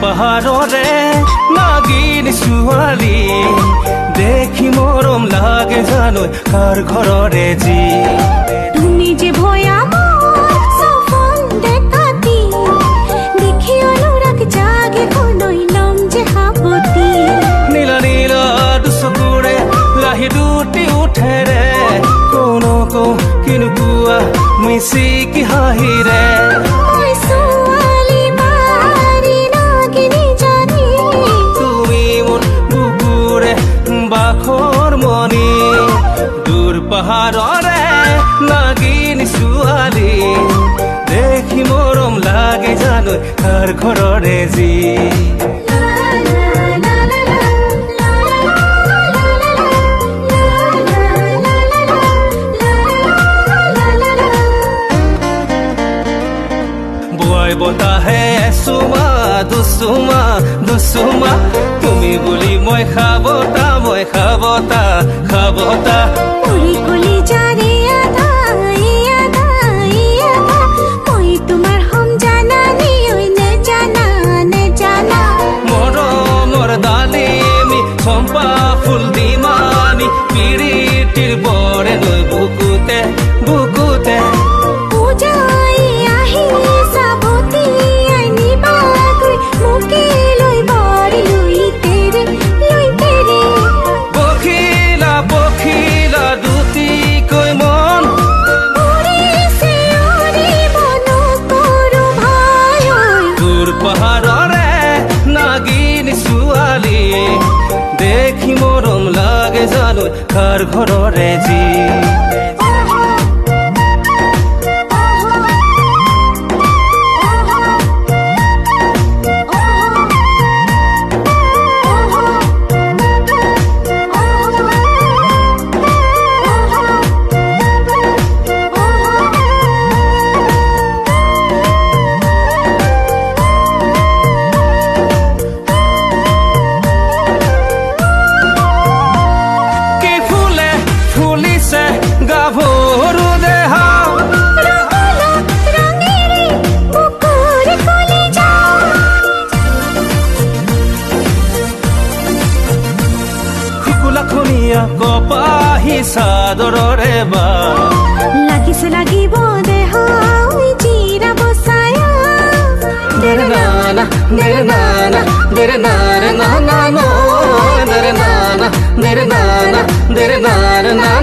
পাহাৰৰে নাগিনী ছোৱালী দেখি মৰম লাগে জানো কাৰ ঘৰৰে যি তুমি যে ভয়াময় সফল দেখাতি দেখি অনুৰাগ জাগে কলৈ লম যে হাবতি নীলা নীলা দুচকুৰে লাহি দুটি উঠেৰে কোনো কো কিনো কোৱা মিচিকি হাঁহিৰে মই ছোৱালী মাৰি নাগিনী জানি তুমি মোৰ বুকুৰে বাখৰ মনি দূৰ পাহাৰৰে নাগিনী ছোৱালী দেখি মৰম লাগে জানো কাৰ ঘৰৰে যি বতাহে এচুমা দুচুমা দুচুমা তুমি বুলি মই খাবতা উৰি কলি জাৰে আধা মই তোমাৰ হম জানা নি নে জানা মৰমৰ ডালিমি চম্পা ফুল দিমানি পিৰিতিৰ বৰে লৈ বুকুতে পূজাই আহি চাবতি আনিবাগৈ মোকে লৈ বৰি লৈ তেৰে পখিলা দুটিকৈ মন উৰিছে উৰিব নকৰো ভাই দূৰ পাহাৰৰে নাগিনী ছোৱালী দেখি মৰম লাগে জানো কাৰ ঘৰৰে যি গাভৰু দেহা ৰঙেৰে বুকুৰ কলিজা শুকুলাখনীয়া কপাহী চাদৰৰে বা লাগিব দেহ জিৰা বচায়া দেৰে নানা দেৰে নানা দেৰে নাৰে নানা দেৰে নানা দেৰে নানা দেৰে নাৰে না